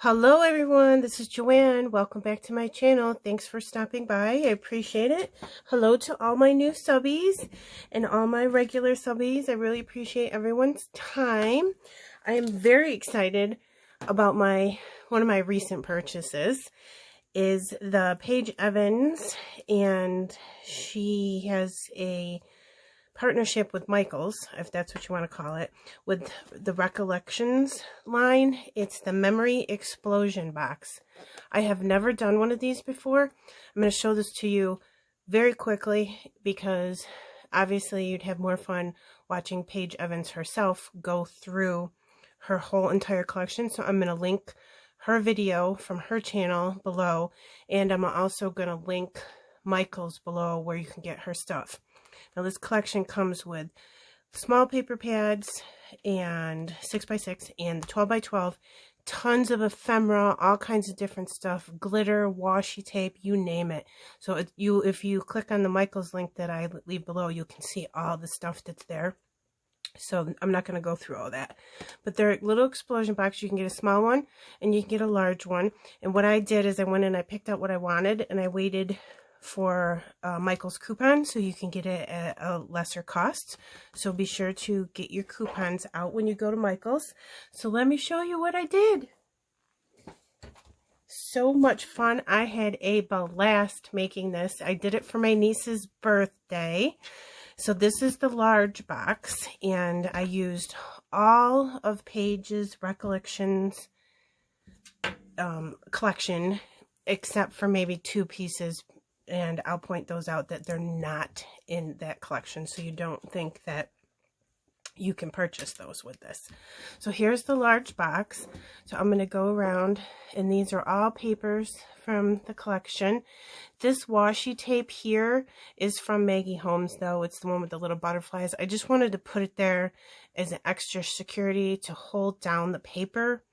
Hello everyone, this is Joanne. Welcome back to my channel. Thanks for stopping by. I appreciate it. Hello to all my new subbies and all my regular subbies. I really appreciate everyone's time. I am very excited about one of my recent purchases is the Paige Evans, and she has a partnership with Michaels, if that's what you want to call it, with the Recollections line. It's the Memory Explosion box. I have never done one of these before. I'm going to show this to you very quickly because obviously you'd have more fun watching Paige Evans herself go through her whole entire collection. So I'm going to link her video from her channel below, and I'm also going to link Michaels below where you can get her stuff. Now this collection comes with small paper pads and 6x6 and 12x12, tons of ephemera, all kinds of different stuff, glitter, washi tape, you name it. So if you click on the Michaels link that I leave below, you can see all the stuff that's there. So I'm not going to go through all that. But they're little explosion boxes. You can get a small one and you can get a large one. And what I did is I went and I picked out what I wanted, and I waited for Michael's coupon so you can get it at a lesser cost. So be sure to get your coupons out when you go to Michael's. So let me show you what I did. So much fun. I had a blast making this. I did it for my niece's birthday. So this is the large box, and I used all of Paige's Recollections collection except for maybe 2 pieces. And I'll point those out that they're not in that collection, so you don't think that you can purchase those with this. So here's the large box. So I'm going to go around, and these are all papers from the collection. This washi tape here is from Maggie Holmes, though. It's the one with the little butterflies. I just wanted to put it there as an extra security to hold down the paper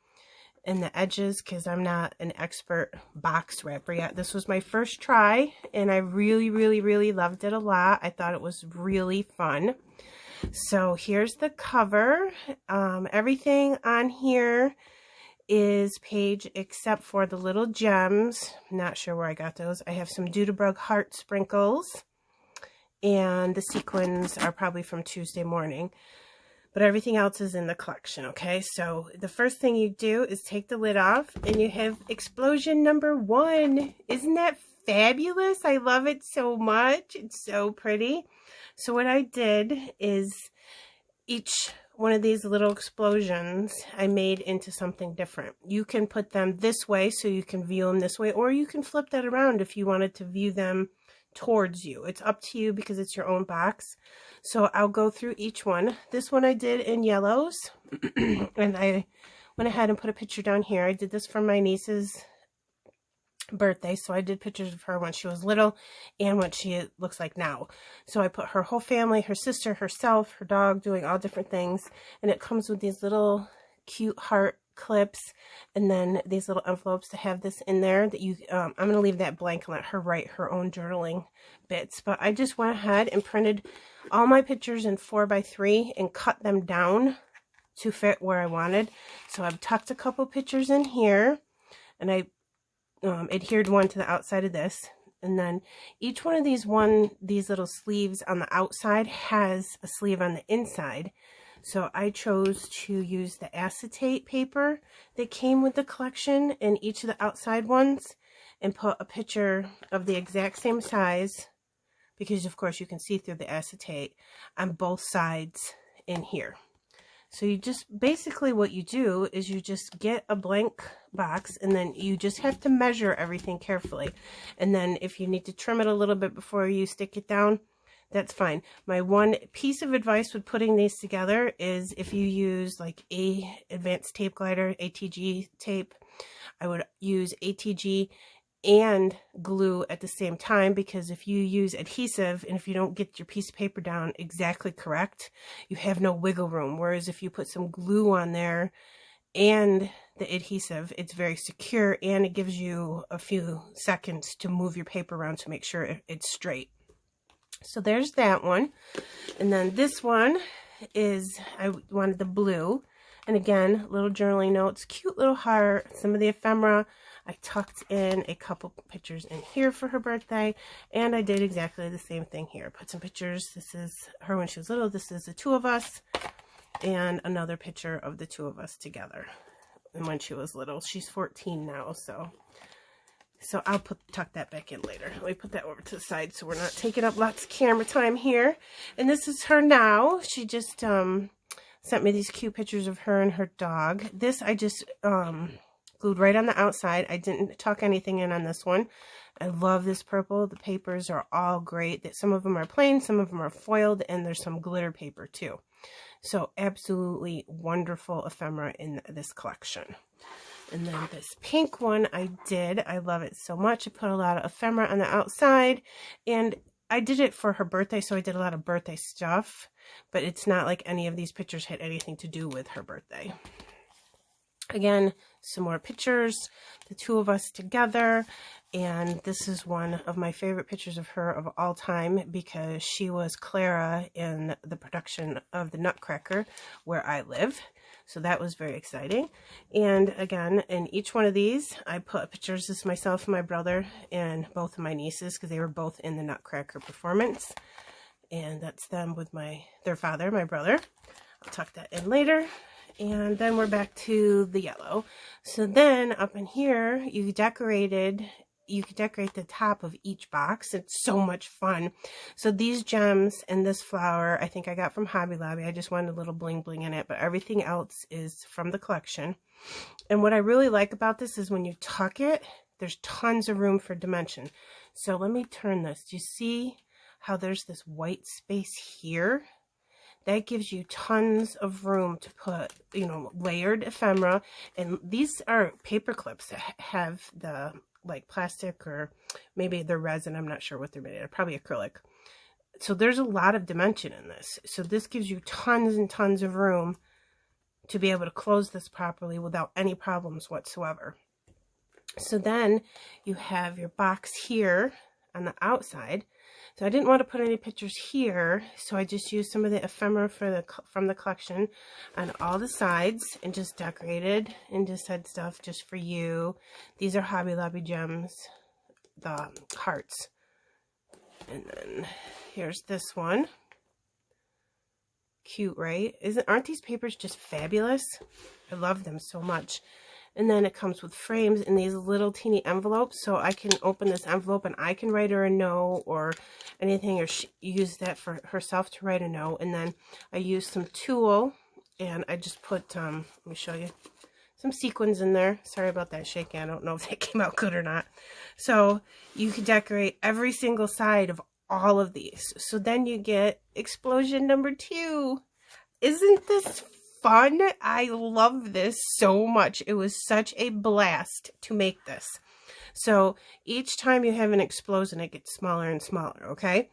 and the edges, because I'm not an expert box wrapper yet. This was my first try, and I really loved it a lot. I thought it was really fun. So here's the cover. Everything on here is Paige except for the little gems. Not sure where I got those. I have some Doodlebrug heart sprinkles, and the sequins are probably from Tuesday morning. But everything else is in the collection, okay? So the first thing you do is take the lid off, and you have explosion number 1. Isn't that fabulous? I love it so much. It's so pretty. So what I did is each one of these little explosions I made into something different. You can put them this way so you can view them this way, or you can flip that around if you wanted to view them towards you. It's up to you because it's your own box. So I'll go through each one. This one I did in yellows, and I went ahead and put a picture down here. I did this for my niece's birthday, so I did pictures of her when she was little and what she looks like now. So I put her whole family, her sister, herself, her dog, doing all different things, and it comes with these little cute heart clips, and then these little envelopes to have this in there that you I'm going to leave that blank and let her write her own journaling bits. But I just went ahead and printed all my pictures in 4x3 and cut them down to fit where I wanted. So I've tucked a couple pictures in here, and I adhered one to the outside of this, and then each one of these little sleeves on the outside has a sleeve on the inside. So I chose to use the acetate paper that came with the collection in each of the outside ones, and put a picture of the exact same size, because of course you can see through the acetate, on both sides in here. So you just, basically what you do is you just get a blank box, and then you just have to measure everything carefully. And then if you need to trim it a little bit before you stick it down, that's fine. My one piece of advice with putting these together is if you use like advanced tape glider, ATG tape, I would use ATG and glue at the same time, because if you use adhesive and if you don't get your piece of paper down exactly correct, you have no wiggle room. Whereas if you put some glue on there and the adhesive, it's very secure, and it gives you a few seconds to move your paper around to make sure it's straight. So there's that one. And then this one is, I wanted the blue, And again, little journaling notes, cute little heart, some of the ephemera. I tucked in a couple pictures in here for her birthday, and I did exactly the same thing here. Put some pictures. This is her when she was little. This is the two of us, and another picture of the two of us together. And when she was little, she's 14 now, so I'll tuck that back in later. Let me put that over to the side so we're not taking up lots of camera time here. And this is her now. She just sent me these cute pictures of her and her dog. This I just glued right on the outside. I didn't tuck anything in on this one. I love this purple. The papers are all great. Some of them are plain, some of them are foiled, and there's some glitter paper too. So absolutely wonderful ephemera in this collection. And then this pink one I love it so much. I put a lot of ephemera on the outside, and I did it for her birthday, so I did a lot of birthday stuff, but it's not like any of these pictures had anything to do with her birthday. Again, some more pictures, the two of us together, and this is one of my favorite pictures of her of all time because she was Clara in the production of the Nutcracker where I live. So that was very exciting. And again, in each one of these, I put pictures. This is myself and my brother and both of my nieces because they were both in the Nutcracker performance. And that's them with their father, my brother. I'll tuck that in later. And then we're back to the yellow. So then up in here, you could decorate the top of each box. It's so much fun. So these gems and this flower, I think I got from Hobby Lobby. I just wanted a little bling bling in it, but everything else is from the collection. And what I really like about this is when you tuck it, there's tons of room for dimension. So let me turn this. Do you see how there's this white space here? That gives you tons of room to put, you know, layered ephemera. And these are paper clips that have the like plastic, or maybe they're resin. I'm not sure what they're made of. Probably acrylic. So there's a lot of dimension in this. So this gives you tons and tons of room to be able to close this properly without any problems whatsoever. So then you have your box here on the outside. So I didn't want to put any pictures here, so I just used some of the ephemera from the collection on all the sides and just decorated and just said stuff just for you. These are Hobby Lobby gems, the hearts. And then here's this one. Cute, right? Aren't these papers just fabulous? I love them so much. And then it comes with frames in these little teeny envelopes, so I can open this envelope and I can write her a note or anything, or use that for herself to write a note. And then I used some tulle, and I just put, let me show you, some sequins in there. Sorry about that shaking. I don't know if that came out good or not. So you can decorate every single side of all of these. So then you get explosion number 2. Isn't this fun? I love this so much. It was such a blast to make this. So each time you have an explosion, it gets smaller and smaller, okay?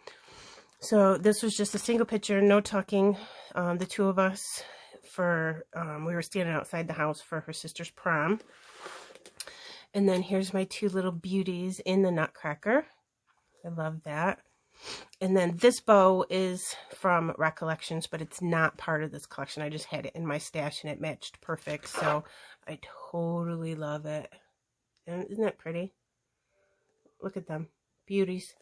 So this was just a single picture, no tucking. The two of us, we were standing outside the house for her sister's prom. And then here's my two little beauties in the Nutcracker. I love that. And then this bow is from Recollections, but it's not part of this collection. I just had it in my stash and it matched perfect. So I totally love it. And isn't that pretty? Look at them. Beauties.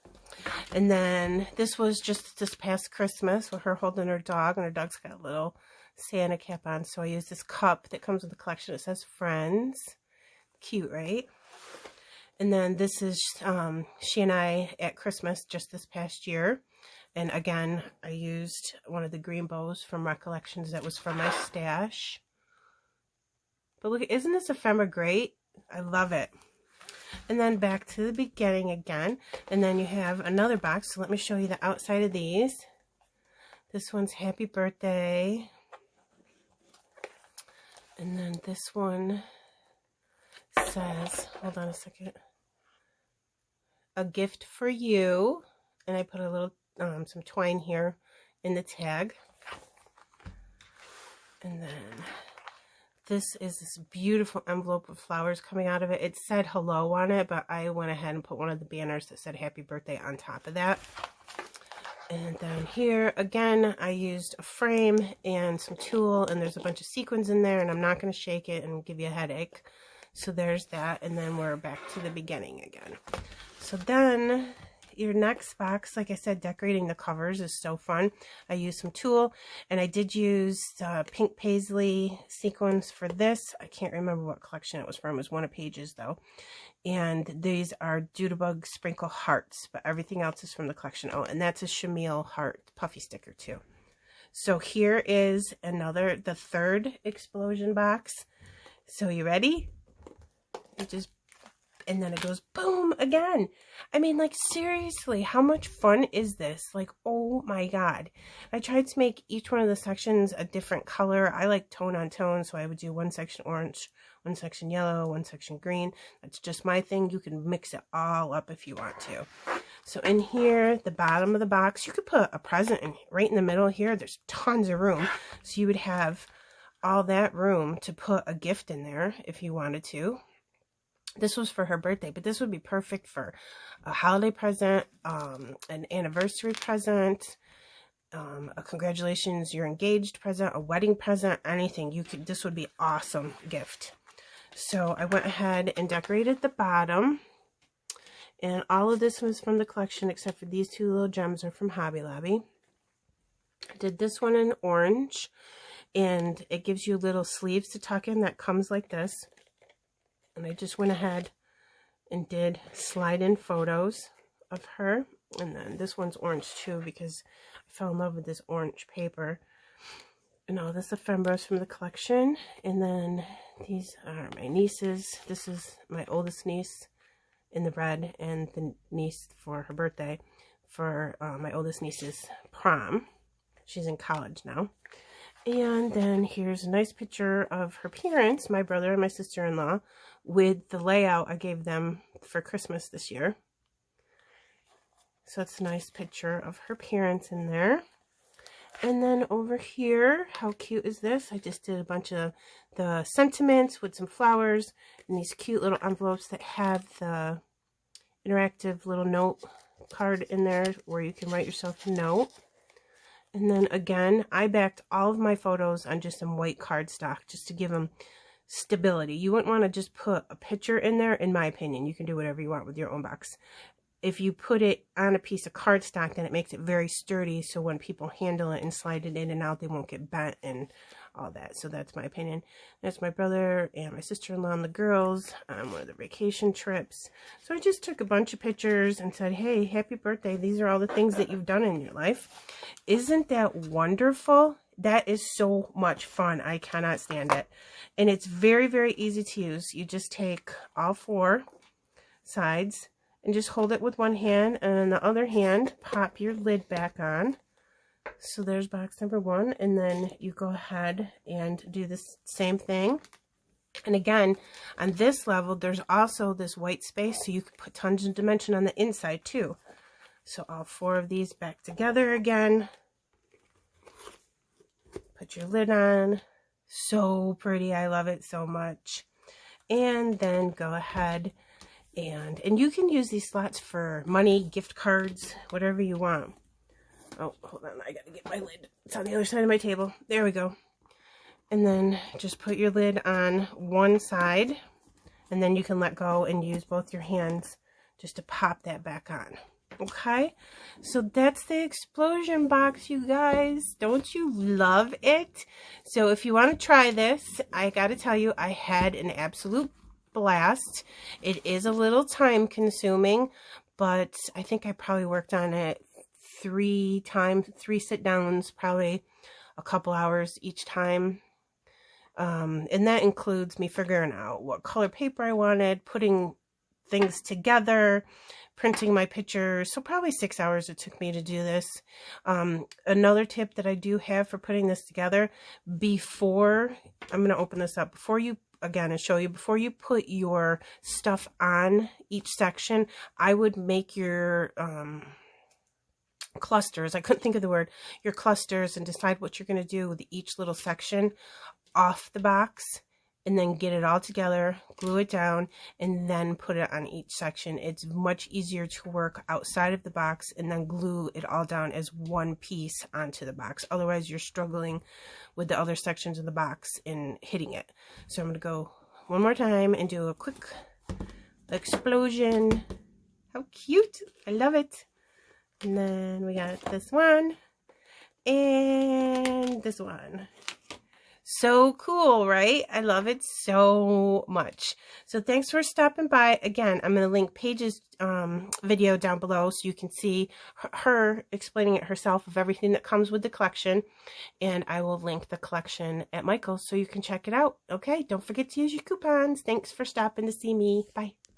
And then this was just this past Christmas with her holding her dog, and her dog's got a little Santa cap on. So I used this cup that comes with the collection. It says Friends. Cute, right? And then this is she and I at Christmas just this past year. And again, I used one of the green bows from Recollections that was from my stash. But look, isn't this ephemera great? I love it. And then back to the beginning again. And then you have another box. So let me show you the outside of these. This one's Happy Birthday. And then this one says, hold on a second, a gift for you. And I put a little some twine here in the tag. And then this is this beautiful envelope with flowers coming out of it. It said hello on it, but I went ahead and put one of the banners that said Happy Birthday on top of that. And then here, again, I used a frame and some tulle, and there's a bunch of sequins in there, and I'm not going to shake it and give you a headache. So there's that, and then we're back to the beginning again. So then your next box, like I said, decorating the covers is so fun. I used some tulle, and I did use pink paisley sequins for this. I can't remember what collection it was from. It was one of Paige's, though. And these are Judabug Sprinkle Hearts, but everything else is from the collection. Oh, and that's a chenille heart puffy sticker, too. So here is the third explosion box. So you ready? And then it goes boom again. I mean, like, seriously, how much fun is this? Like, oh my God. I tried to make each one of the sections a different color. I like tone on tone, so I would do one section orange, one section yellow, one section green. That's just my thing. You can mix it all up if you want to. So in here, the bottom of the box, you could put a present in right in the middle here. There's tons of room. So you would have all that room to put a gift in there if you wanted to. This was for her birthday, but this would be perfect for a holiday present, an anniversary present, a congratulations, you're engaged present, a wedding present, anything. This would be awesome gift. So I went ahead and decorated the bottom, and all of this was from the collection except for these two little gems are from Hobby Lobby. I did this one in orange, and it gives you little sleeves to tuck in that comes like this. And I just went ahead and did slide-in photos of her. And then this one's orange too because I fell in love with this orange paper. And all this ephemera is from the collection. And then these are my nieces. This is my oldest niece in the red, and the niece for her birthday for my oldest niece's prom. She's in college now. And then here's a nice picture of her parents, my brother and my sister-in-law, with the layout I gave them for Christmas this year. So it's a nice picture of her parents in there. And then over here, how cute is this? I just did a bunch of the sentiments with some flowers and these cute little envelopes that have the interactive little note card in there where you can write yourself a note. And then again, I backed all of my photos on just some white cardstock just to give them stability. You wouldn't want to just put a picture in there, in my opinion. You can do whatever you want with your own box. If you put it on a piece of cardstock, then it makes it very sturdy, so when people handle it and slide it in and out, they won't get bent and all that. So that's my opinion. That's my brother and my sister-in-law and the girls on one of their vacation trips. So I just took a bunch of pictures and said, hey, happy birthday. These are all the things that you've done in your life. Isn't that wonderful? That is so much fun. I cannot stand it. And it's very, very easy to use. You just take all four sides and just hold it with one hand, and on the other hand, pop your lid back on. So there's box number one, and then you go ahead and do the same thing. And again, on this level, there's also this white space, so you can put tons of dimension on the inside too. So all four of these back together again. Put your lid on. So pretty. I love it so much. And then go ahead and you can use these slots for money, gift cards, whatever you want. Oh, hold on. I gotta get my lid. It's on the other side of my table. There we go. And then just put your lid on one side, and then you can let go and use both your hands just to pop that back on. Okay, so that's the explosion box, you guys. Don't you love it? So if you want to try this, I gotta tell you, I had an absolute blast. It is a little time consuming, but I think I probably worked on it 3 sit downs, probably a couple hours each time. And that includes me figuring out what color paper I wanted, putting things together, printing my pictures. So probably 6 hours it took me to do this. Another tip that I do have for putting this together, before, I'm going to open this up, before you, again, and show you, before you put your stuff on each section, I would make your clusters, I couldn't think of the word, your clusters, and decide what you're going to do with each little section off the box. and then get it all together, glue it down, and then put it on each section. It's much easier to work outside of the box and then glue it all down as one piece onto the box. Otherwise, you're struggling with the other sections of the box and hitting it. So I'm going to go one more time and do a quick explosion. How cute! I love it. And then we got this one and this one. So cool, right? I love it so much. So thanks for stopping by. Again, I'm going to link Paige's video down below so you can see her explaining it herself of everything that comes with the collection. And I will link the collection at Michael's so you can check it out. Okay, don't forget to use your coupons. Thanks for stopping to see me. Bye.